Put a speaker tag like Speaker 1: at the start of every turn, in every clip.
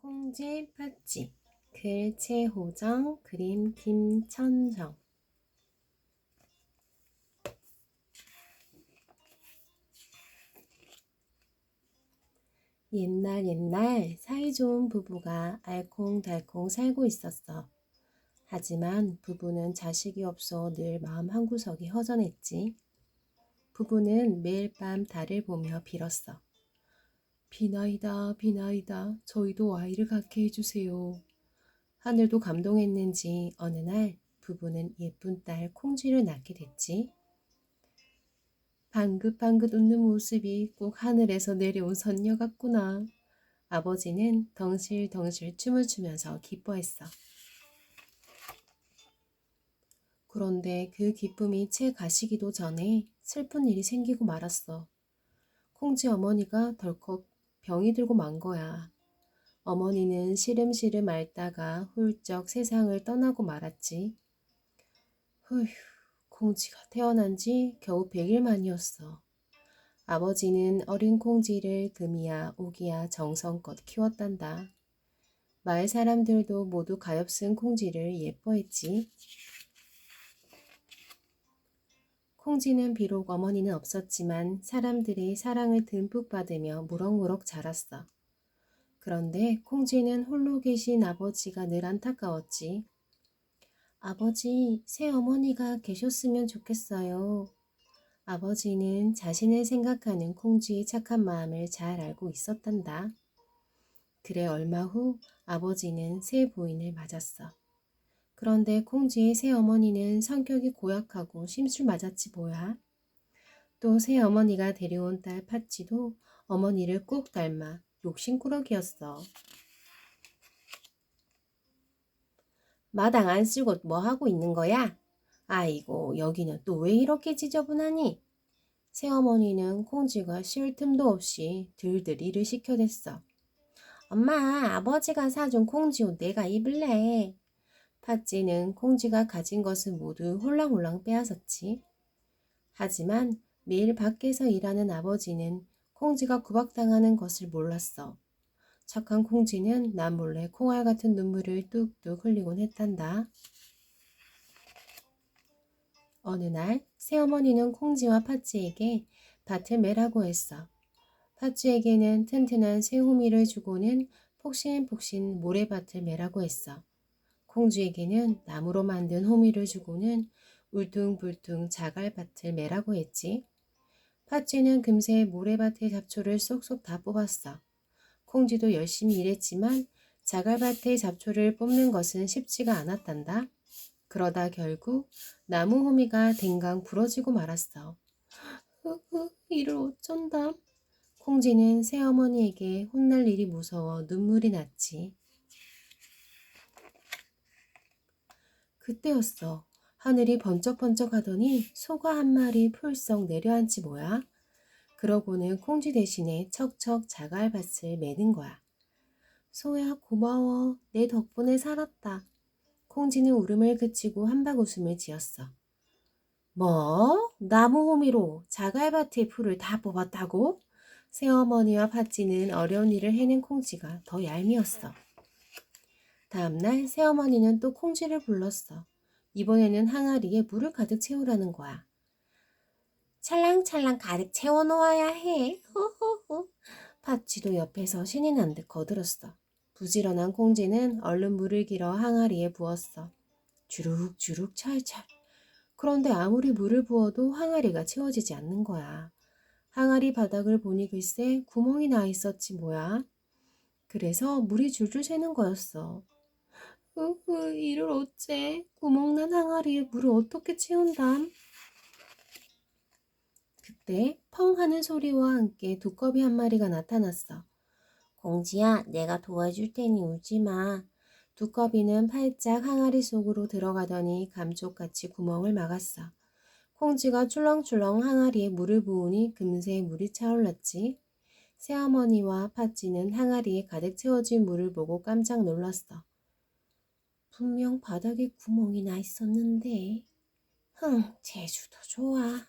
Speaker 1: 콩지 팥쥐 글 최호정 그림 김천정. 옛날 사이좋은 부부가 알콩달콩 살고 있었어. 하지만 부부는 자식이 없어 늘 마음 한구석이 허전했지. 부부는 매일 밤 달을 보며 빌었어. 비나이다 비나이다 저희도 아이를 갖게 해주세요. 하늘도 감동했는지 어느 날 부부는 예쁜 딸 콩쥐를 낳게 됐지. 방긋방긋 웃는 모습이 꼭 하늘에서 내려온 선녀 같구나. 아버지는 덩실덩실 춤을 추면서 기뻐했어. 그런데 그 기쁨이 채 가시기도 전에 슬픈 일이 생기고 말았어. 콩쥐 어머니가 덜컥 병이 들고 만 거야. 어머니는 시름시름 앓다가 훌쩍 세상을 떠나고 말았지. 휴, 콩쥐가 태어난 지 겨우 100일 만이었어. 아버지는 어린 콩쥐를 금이야 오기야 정성껏 키웠단다. 마을 사람들도 모두 가엾은 콩쥐를 예뻐했지. 콩쥐는 비록 어머니는 없었지만 사람들의 사랑을 듬뿍 받으며 무럭무럭 자랐어. 그런데 콩쥐는 홀로 계신 아버지가 늘 안타까웠지. 아버지, 새 어머니가 계셨으면 좋겠어요. 아버지는 자신을 생각하는 콩쥐의 착한 마음을 잘 알고 있었단다. 그래 얼마 후 아버지는 새 부인을 맞았어. 그런데 콩쥐의 새 어머니는 성격이 고약하고 심술 맞았지 뭐야. 또 새 어머니가 데려온 딸 팥쥐도 어머니를 꾹 닮아 욕심꾸러기였어. 마당 안 쓸고 뭐 하고 있는 거야? 아이고 여기는 또 왜 이렇게 지저분하니? 새어머니는 콩쥐가 쉴 틈도 없이 들들 일을 시켜댔어. 엄마, 아버지가 사준 콩쥐 옷 내가 입을래. 팥쥐는 콩쥐가 가진 것을 모두 홀랑홀랑 빼앗았지. 하지만 매일 밖에서 일하는 아버지는 콩쥐가 구박당하는 것을 몰랐어. 착한 콩쥐는 남몰래 콩알 같은 눈물을 뚝뚝 흘리곤 했단다. 어느 날 새어머니는 콩쥐와 팥쥐에게 밭을 매라고 했어. 팥쥐에게는 튼튼한 새호미를 주고는 폭신폭신 모래밭을 매라고 했어. 콩쥐에게는 나무로 만든 호미를 주고는 울퉁불퉁 자갈밭을 매라고 했지. 팥쥐는 금세 모래밭의 잡초를 쏙쏙 다 뽑았어. 콩쥐도 열심히 일했지만 자갈밭의 잡초를 뽑는 것은 쉽지가 않았단다. 그러다 결국 나무 호미가 댕강 부러지고 말았어. 이를 어쩐담? 콩쥐는 새어머니에게 혼날 일이 무서워 눈물이 났지. 그때였어. 하늘이 번쩍번쩍 하더니 소가 한 마리 풀썩 내려앉지 뭐야. 그러고는 콩쥐 대신에 척척 자갈밭을 매는 거야. 소야 고마워. 내 덕분에 살았다. 콩쥐는 울음을 그치고 한박 웃음을 지었어. 뭐? 나무 호미로 자갈밭의 풀을 다 뽑았다고? 새어머니와 팥쥐는 어려운 일을 해낸 콩쥐가 더 얄미웠어. 다음날 새어머니는 또 콩쥐를 불렀어. 이번에는 항아리에 물을 가득 채우라는 거야. 찰랑찰랑 가득 채워놓아야 해. 호호호. 팥쥐도 옆에서 신이 난 듯 거들었어. 부지런한 콩쥐는 얼른 물을 길어 항아리에 부었어. 주룩주룩 찰찰. 그런데 아무리 물을 부어도 항아리가 채워지지 않는 거야. 항아리 바닥을 보니 글쎄 구멍이 나 있었지 뭐야. 그래서 물이 줄줄 새는 거였어. 이를 어째? 구멍난 항아리에 물을 어떻게 채운담? 그때 펑 하는 소리와 함께 두꺼비 한 마리가 나타났어. 공지야, 내가 도와줄 테니 울지 마. 두꺼비는 팔짝 항아리 속으로 들어가더니 감쪽같이 구멍을 막았어. 콩쥐가 출렁출렁 항아리에 물을 부으니 금세 물이 차올랐지. 새어머니와 팥쥐는 항아리에 가득 채워진 물을 보고 깜짝 놀랐어. 분명 바닥에 구멍이 나 있었는데. 재주도 좋아.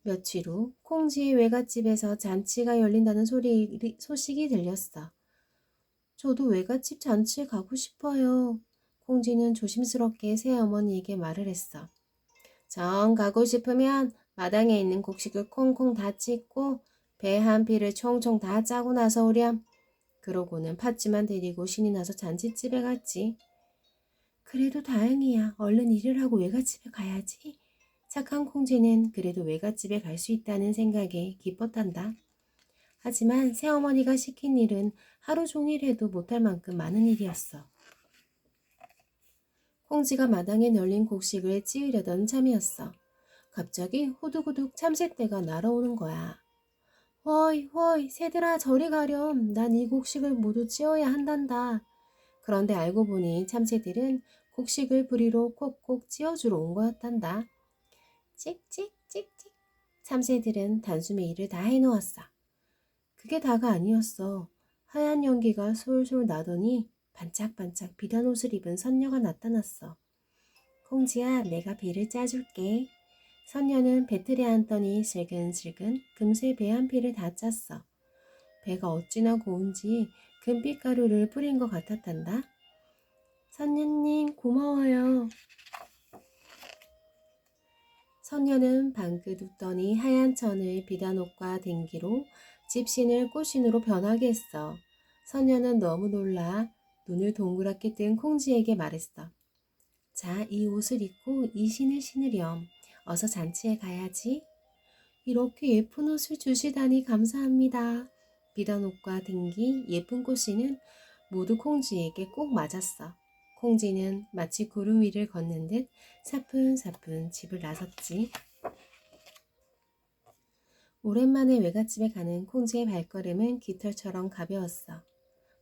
Speaker 1: 며칠 후 콩지의 외갓집에서 잔치가 열린다는 소식이 들렸어. 저도 외갓집 잔치에 가고 싶어요. 콩지는 조심스럽게 새어머니에게 말을 했어. 정 가고 싶으면 마당에 있는 곡식을 콩콩 다 찢고 배 한 피를 총총 다 짜고 나서 오렴. 그러고는 팥쥐만 데리고 신이 나서 잔치집에 갔지. 그래도 다행이야. 얼른 일을 하고 외갓집에 가야지. 착한 콩쥐는 그래도 외갓집에 갈 수 있다는 생각에 기뻤단다. 하지만 새어머니가 시킨 일은 하루 종일 해도 못할 만큼 많은 일이었어. 콩쥐가 마당에 널린 곡식을 찌우려던 참이었어. 갑자기 호두구둑 참새떼가 날아오는 거야. 허이 허이 새들아 저리 가렴. 난 이 곡식을 모두 찌어야 한단다. 그런데 알고 보니 참새들은 곡식을 부리로 콕콕 찌어주러 온 거였단다. 찍찍 찍찍. 참새들은 단숨에 일을 다 해놓았어. 그게 다가 아니었어. 하얀 연기가 솔솔 나더니 반짝반짝 비단 옷을 입은 선녀가 나타났어. 콩쥐야, 내가 비를 짜줄게. 선녀는 배틀에 앉더니 슬근슬근 금세 배 한 피를 다 짰어. 배가 어찌나 고운지 금빛 가루를 뿌린 것 같았단다. 선녀님 고마워요. 선녀는 방긋 웃더니 하얀 천을 비단옷과 댕기로 집신을 꽃신으로 변하게 했어. 선녀는 너무 놀라 눈을 동그랗게 뜬 콩쥐에게 말했어. 자, 이 옷을 입고 이 신을 신으렴. 어서 잔치에 가야지. 이렇게 예쁜 옷을 주시다니 감사합니다. 비단옷과 댕기, 예쁜 꽃신은 모두 콩쥐에게 꼭 맞았어. 콩쥐는 마치 구름 위를 걷는 듯 사뿐사뿐 집을 나섰지. 오랜만에 외갓집에 가는 콩쥐의 발걸음은 깃털처럼 가벼웠어.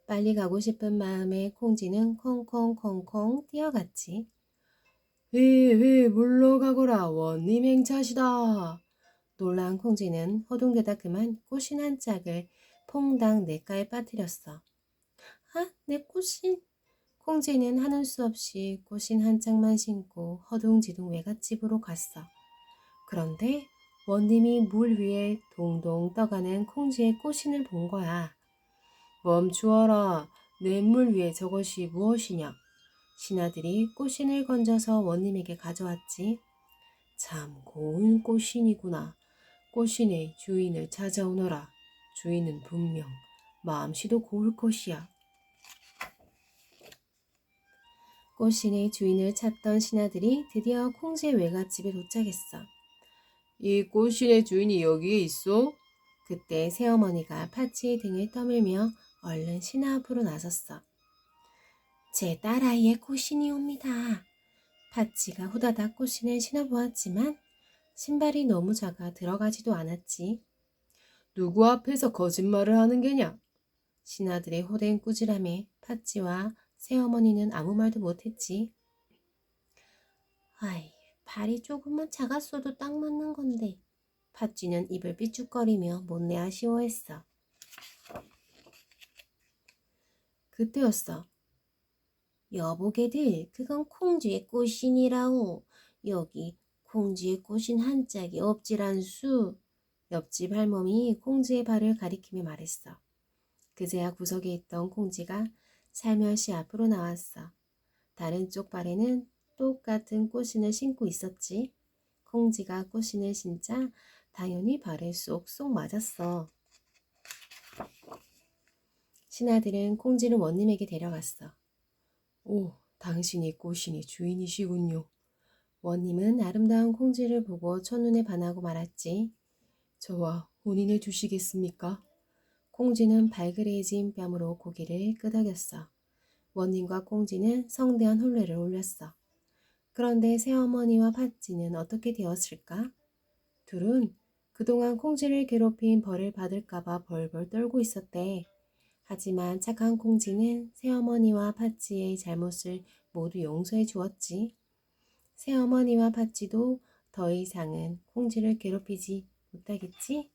Speaker 1: 빨리 가고 싶은 마음에 콩쥐는 콩콩콩콩 뛰어갔지. 휘휘 물러가거라 원님 행차시다. 놀란 콩쥐는 허둥대다 그만 꽃신 한 짝을 퐁당 냇가에 빠뜨렸어. 아, 내 꽃신! 콩쥐는 하는 수 없이 꽃신 한 짝만 신고 허둥지둥 외갓집으로 갔어. 그런데 원님이 물 위에 동동 떠가는 콩쥐의 꽃신을 본 거야. 멈추어라. 내 물 위에 저것이 무엇이냐? 신하들이 꽃신을 건져서 원님에게 가져왔지. 참 고운 꽃신이구나. 꽃신의 주인을 찾아오너라. 주인은 분명 마음씨도 고울 것이야. 꽃신의 주인을 찾던 신하들이 드디어 콩쥐의 외갓집에 도착했어. 이 꽃신의 주인이 여기에 있어? 그때 새어머니가 팥쥐의 등을 떠밀며 얼른 신하 앞으로 나섰어. 제 딸아이의 꽃신이옵니다. 팥쥐가 후다닥 꽃신을 신어보았지만 신발이 너무 작아 들어가지도 않았지. 누구 앞에서 거짓말을 하는 게냐? 신하들의 호된 꾸지람에 팥쥐와 새어머니는 아무 말도 못했지. 아이, 발이 조금만 작았어도 딱 맞는 건데. 팥쥐는 입을 삐죽거리며 못내 아쉬워했어. 그때였어. 여보게들, 그건 콩쥐의 꽃신이라오. 여기 콩쥐의 꽃신 한 짝이 없지란수. 옆집 할멈이 콩쥐의 발을 가리키며 말했어. 그제야 구석에 있던 콩쥐가 살며시 앞으로 나왔어. 다른 쪽 발에는 똑같은 꽃신을 신고 있었지. 콩쥐가 꽃신을 신자 당연히 발에 쏙쏙 맞았어. 신하들은 콩쥐를 원님에게 데려갔어. 오, 당신이 꽃신의 주인이시군요. 원님은 아름다운 콩쥐를 보고 첫눈에 반하고 말았지. 저와 혼인해 주시겠습니까? 콩쥐는 발그레해진 뺨으로 고개를 끄덕였어. 원님과 콩쥐는 성대한 혼례를 올렸어. 그런데 새어머니와 팥쥐는 어떻게 되었을까? 둘은 그동안 콩쥐를 괴롭힌 벌을 받을까봐 벌벌 떨고 있었대. 하지만 착한 콩쥐는 새어머니와 팥쥐의 잘못을 모두 용서해 주었지. 새어머니와 팥쥐도 더 이상은 콩쥐를 괴롭히지 못하겠지?